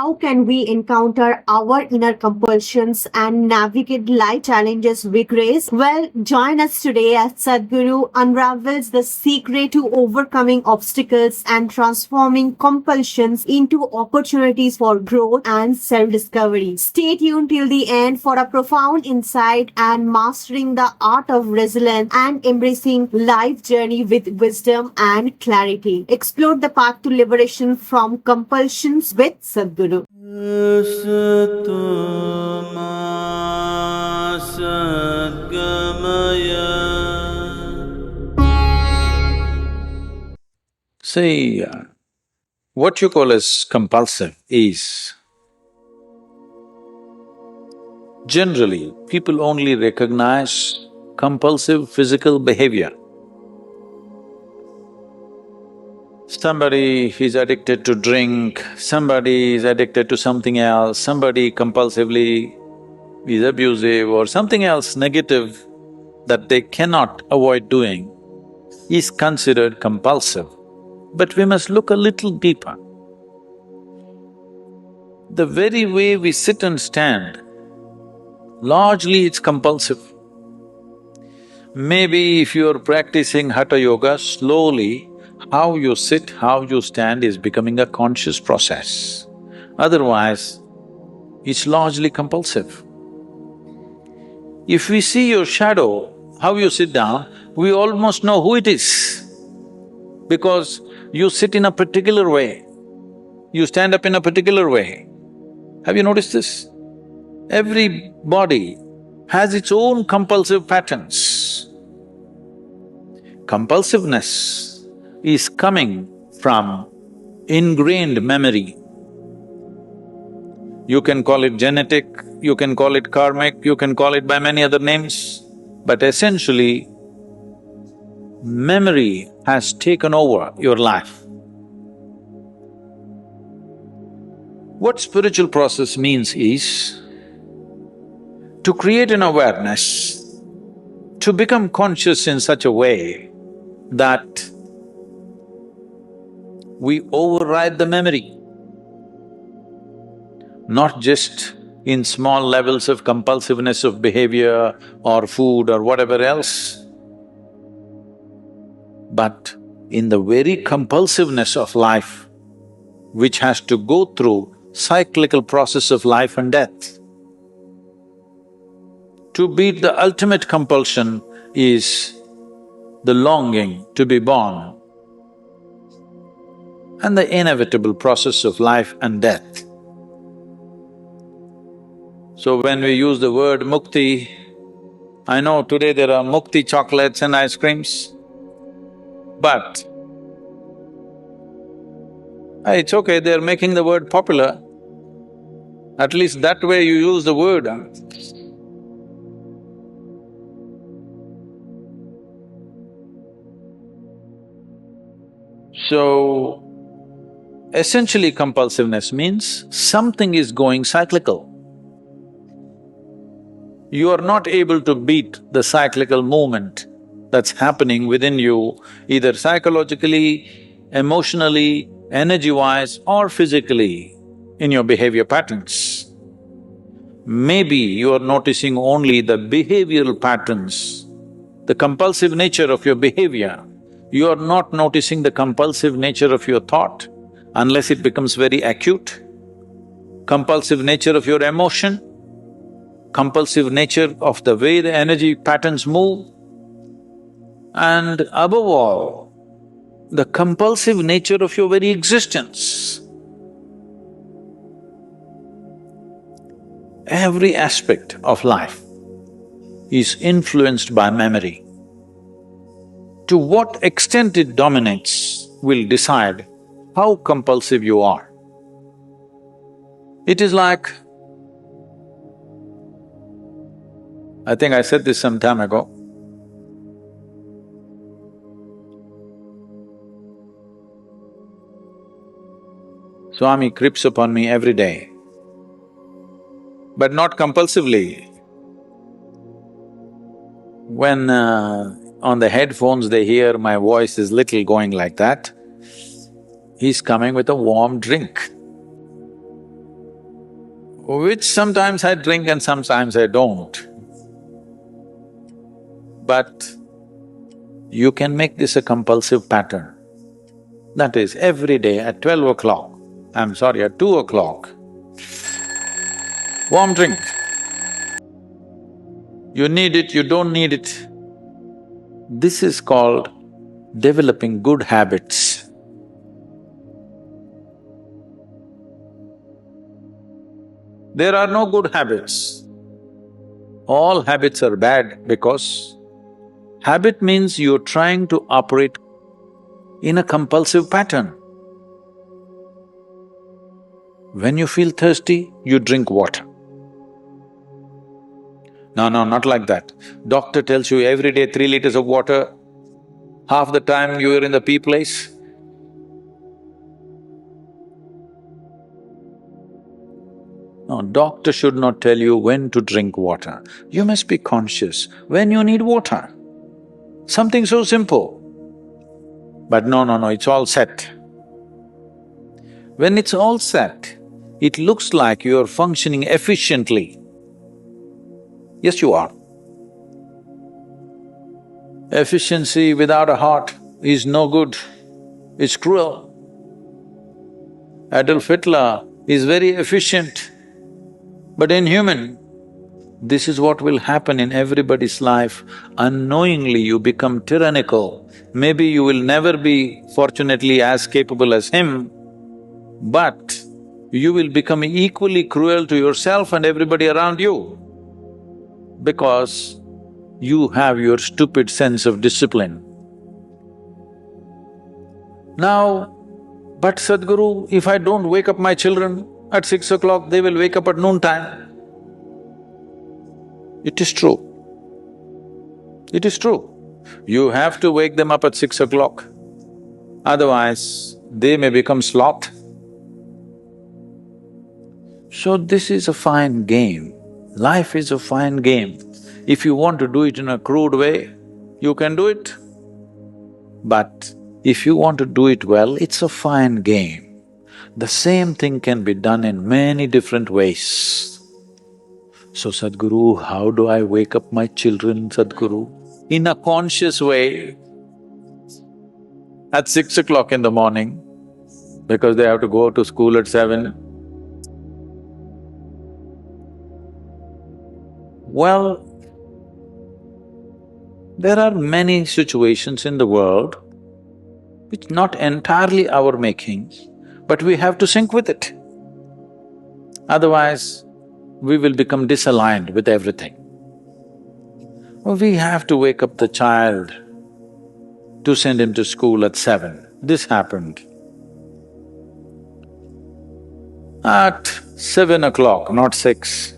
how can we encounter our inner compulsions and navigate life challenges with grace? Well, join us today as Sadhguru unravels the secret to overcoming obstacles and transforming compulsions into opportunities for growth and self-discovery. Stay tuned till the end for a profound insight and mastering the art of resilience and embracing life journey with wisdom and clarity. Explore the path to liberation from compulsions with Sadhguru. See, what you call as compulsive is, generally, people only recognize compulsive physical behavior. Somebody is addicted to drink, somebody is addicted to something else, somebody compulsively is abusive or something else negative that they cannot avoid doing is considered compulsive. But we must look a little deeper. The very way we sit and stand, largely it's compulsive. Maybe if you're practicing Hatha Yoga, slowly how you sit, how you stand is becoming a conscious process. Otherwise, it's largely compulsive. If we see your shadow, how you sit down, we almost know who it is, because you sit in a particular way, you stand up in a particular way. Have you noticed this? Every body has its own compulsive patterns. Compulsiveness is coming from ingrained memory. You can call it genetic, you can call it karmic, you can call it by many other names, but essentially, memory has taken over your life. What spiritual process means is to create an awareness, to become conscious in such a way that we override the memory. Not just in small levels of compulsiveness of behavior or food or whatever else, but in the very compulsiveness of life, which has to go through cyclical process of life and death. To beat the ultimate compulsion is the longing to be born and the inevitable process of life and death. So when we use the word mukti, I know today there are mukti chocolates and ice creams, but it's okay, they're making the word popular. At least that way you use the word. So, essentially compulsiveness means something is going cyclical. You are not able to beat the cyclical movement that's happening within you, either psychologically, emotionally, energy-wise or physically in your behavior patterns. Maybe you are noticing only the behavioral patterns, the compulsive nature of your behavior. You are not noticing the compulsive nature of your thought unless it becomes very acute. Compulsive nature of your emotion, compulsive nature of the way the energy patterns move, and above all, the compulsive nature of your very existence. Every aspect of life is influenced by memory. To what extent it dominates will decide how compulsive you are. It is like… I think I said this some time ago. Swami creeps upon me every day, but not compulsively. When on the headphones they hear my voice is little going like that, he's coming with a warm drink. which sometimes I drink and sometimes I don't. But you can make this a compulsive pattern. That is, every day at 12 o'clock, I'm sorry, at 2 o'clock, warm drink. You need it, you don't need it. This is called developing good habits. There are no good habits. All habits are bad because habit means you're trying to operate in a compulsive pattern. When you feel thirsty, you drink water. No, not like that. Doctor tells you every day 3 liters of water, half the time you're in the pee place. No, doctor should not tell you when to drink water. You must be conscious when you need water. Something so simple. But no, it's all set. When it's all set, it looks like you're functioning efficiently. Yes, you are. Efficiency without a heart is no good, it's cruel. Adolf Hitler is very efficient, but inhuman. This is what will happen in everybody's life. Unknowingly you become tyrannical. Maybe you will never be, fortunately, as capable as him, but you will become equally cruel to yourself and everybody around you because you have your stupid sense of discipline. Now, but Sadhguru, if I don't wake up my children at 6 o'clock, they will wake up at noontime. It is true. It is true. You have to wake them up at 6 o'clock, otherwise they may become sloth. So this is a fine game. Life is a fine game. If you want to do it in a crude way, you can do it. But if you want to do it well, it's a fine game. The same thing can be done in many different ways. So Sadhguru, how do I wake up my children, Sadhguru? In a conscious way, at 6 o'clock in the morning, because they have to go to school at 7. Well, there are many situations in the world which not entirely our making, but we have to sync with it. Otherwise, we will become disaligned with everything. We have to wake up the child to send him to school at 7. This happened. At 7 o'clock, not 6,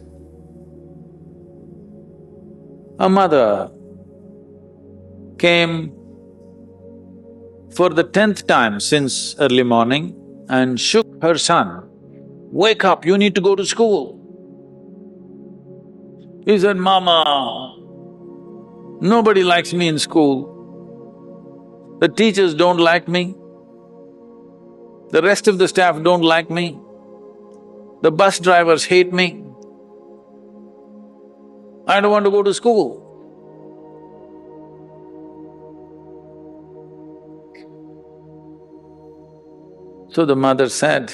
a mother came for the 10th time since early morning and shook her son, "Wake up, you need to go to school." He said, "Mama, nobody likes me in school. The teachers don't like me. The rest of the staff don't like me. The bus drivers hate me. I don't want to go to school." So the mother said,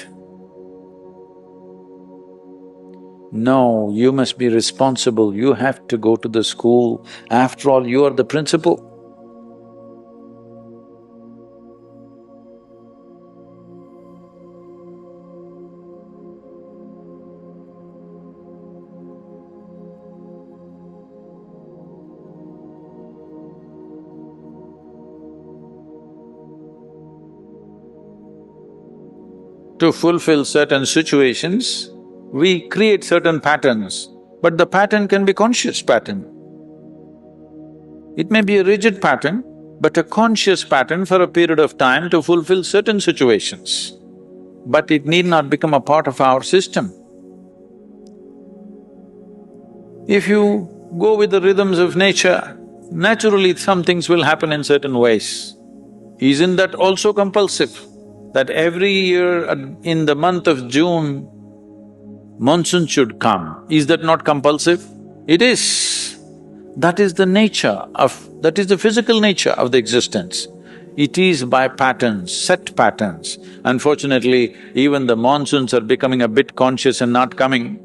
"No, you must be responsible, you have to go to the school. After all, you are the principal." To fulfill certain situations, we create certain patterns, but the pattern can be conscious pattern. It may be a rigid pattern, but a conscious pattern for a period of time to fulfill certain situations. But it need not become a part of our system. If you go with the rhythms of nature, naturally some things will happen in certain ways. Isn't that also compulsive? That every year in the month of June, monsoon should come. Is that not compulsive? It is. That is the nature that is the physical nature of the existence. It is by patterns, set patterns. Unfortunately, even the monsoons are becoming a bit conscious and not coming.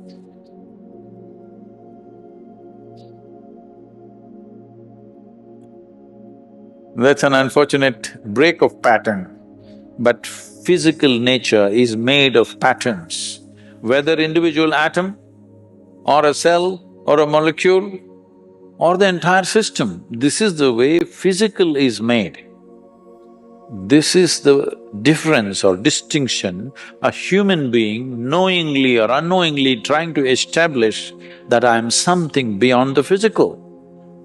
That's an unfortunate break of pattern. But physical nature is made of patterns. Whether individual atom or a cell or a molecule or the entire system, this is the way physical is made. This is the difference or distinction a human being knowingly or unknowingly trying to establish that I am something beyond the physical.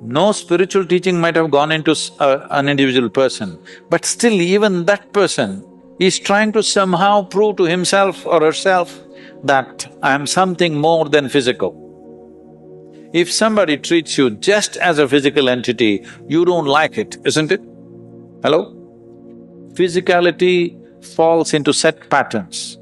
No spiritual teaching might have gone into an individual person, but still even that person is trying to somehow prove to himself or herself that I am something more than physical. If somebody treats you just as a physical entity, you don't like it, isn't it? Hello? Physicality falls into set patterns.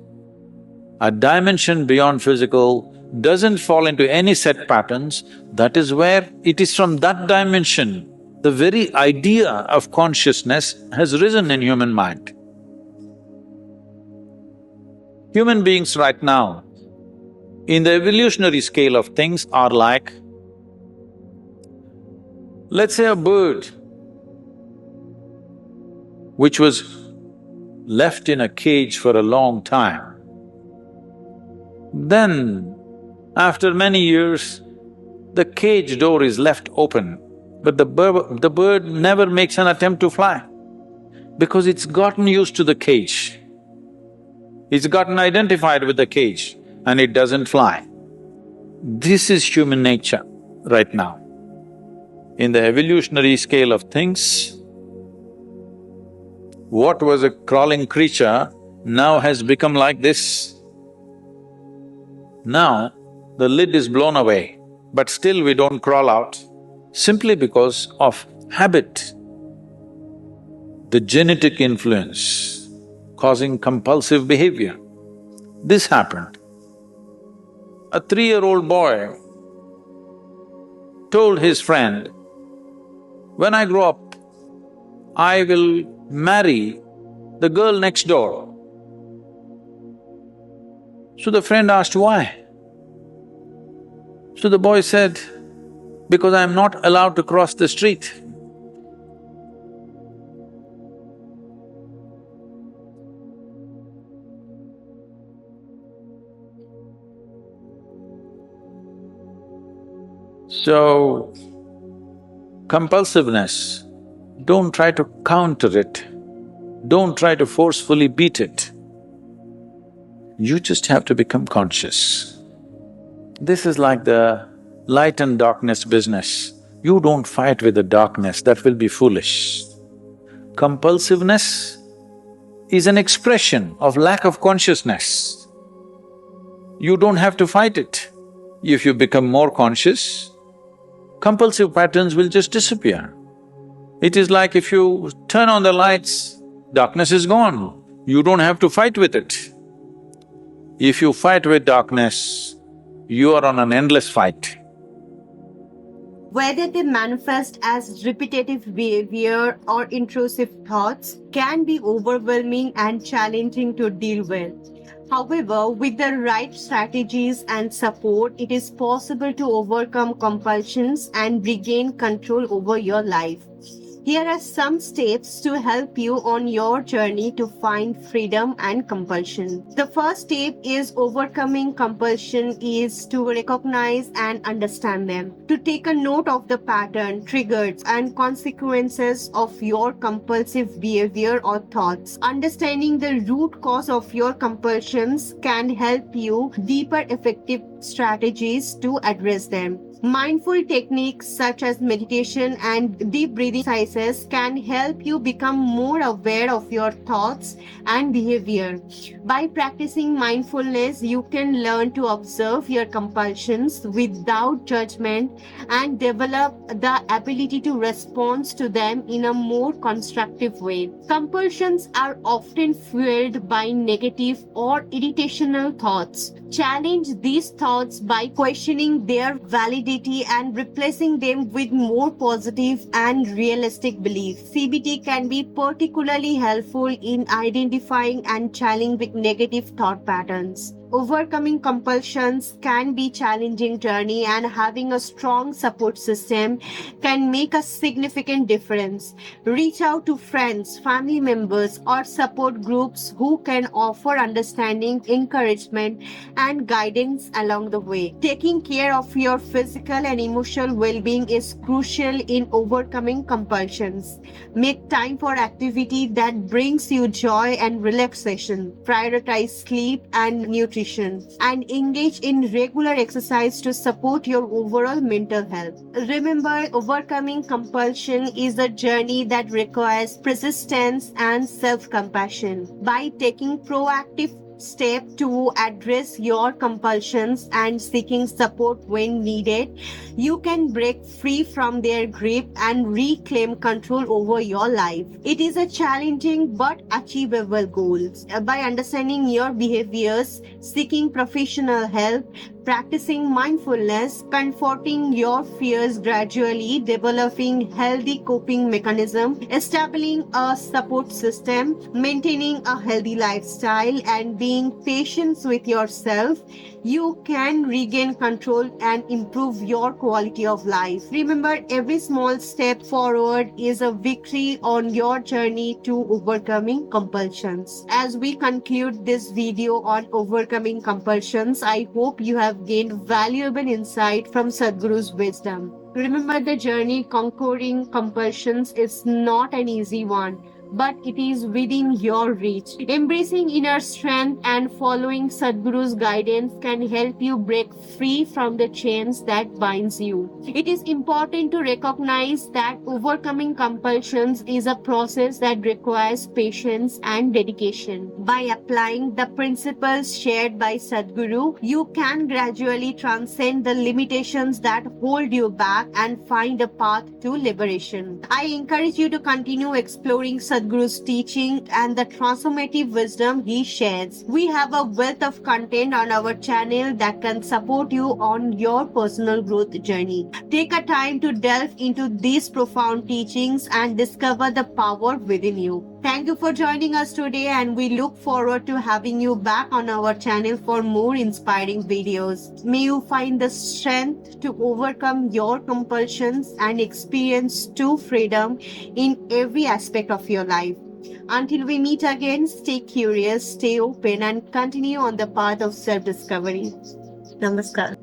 A dimension beyond physical doesn't fall into any set patterns. That is where it is from that dimension the very idea of consciousness has risen in human mind. Human beings right now, in the evolutionary scale of things, are like, let's say a bird which was left in a cage for a long time. Then, after many years, the cage door is left open, but the bird never makes an attempt to fly because it's gotten used to the cage. It's gotten identified with the cage and it doesn't fly. This is human nature right now. In the evolutionary scale of things, what was a crawling creature now has become like this. Now, the lid is blown away, but still we don't crawl out, simply because of habit. The genetic influence causing compulsive behavior. This happened. A 3-year-old boy told his friend, "When I grow up, I will marry the girl next door." So the friend asked, "Why?" So the boy said, "Because I am not allowed to cross the street." So, compulsiveness, don't try to counter it, don't try to forcefully beat it. You just have to become conscious. This is like the light and darkness business. You don't fight with the darkness, that will be foolish. Compulsiveness is an expression of lack of consciousness. You don't have to fight it. If you become more conscious, compulsive patterns will just disappear. It is like if you turn on the lights, darkness is gone. You don't have to fight with it. If you fight with darkness, you are on an endless fight. Whether they manifest as repetitive behavior or intrusive thoughts can be overwhelming and challenging to deal with. However, with the right strategies and support, it is possible to overcome compulsions and regain control over your life. Here are some steps to help you on your journey to find freedom and compulsion. The first step is overcoming compulsion is to recognize and understand them. To take a note of the pattern, triggers, and consequences of your compulsive behavior or thoughts. Understanding the root cause of your compulsions can help you deeper effective strategies to address them. Mindful techniques such as meditation and deep breathing exercises process can help you become more aware of your thoughts and behavior. By practicing mindfulness, you can learn to observe your compulsions without judgment and develop the ability to respond to them in a more constructive way. Compulsions are often fueled by negative or irritational thoughts. Challenge these thoughts by questioning their validity and replacing them with more positive and realistic beliefs. CBT can be particularly helpful in identifying and challenging negative thought patterns. Overcoming compulsions can be a challenging journey, and having a strong support system can make a significant difference. Reach out to friends, family members, or support groups who can offer understanding, encouragement, and guidance along the way. Taking care of your physical and emotional well-being is crucial in overcoming compulsions. Make time for activity that brings you joy and relaxation. Prioritize sleep and nutrition, and engage in regular exercise to support your overall mental health. Remember, overcoming compulsion is a journey that requires persistence and self-compassion. By taking proactive step to address your compulsions and seeking support when needed, you can break free from their grip and reclaim control over your life. It is a challenging but achievable goal. By understanding your behaviors, seeking professional help, practicing mindfulness, confronting your fears gradually, developing healthy coping mechanism, establishing a support system, maintaining a healthy lifestyle, and being patient with yourself, you can regain control and improve your quality of life. Remember, every small step forward is a victory on your journey to overcoming compulsions. As we conclude this video on overcoming compulsions, I hope you have gained valuable insight from Sadhguru's wisdom. Remember, the journey conquering compulsions is not an easy one, but it is within your reach. Embracing inner strength and following Sadhguru's guidance can help you break free from the chains that binds you. It is important to recognize that overcoming compulsions is a process that requires patience and dedication. By applying the principles shared by Sadhguru, you can gradually transcend the limitations that hold you back and find a path to liberation. I encourage you to continue exploring Sadhguru's teaching and the transformative wisdom he shares. We have a wealth of content on our channel that can support you on your personal growth journey. Take a time to delve into these profound teachings and discover the power within you. Thank you for joining us today, and we look forward to having you back on our channel for more inspiring videos. May you find the strength to overcome your compulsions and experience true freedom in every aspect of your life. Until we meet again, stay curious, stay open, and continue on the path of self-discovery. Namaskar.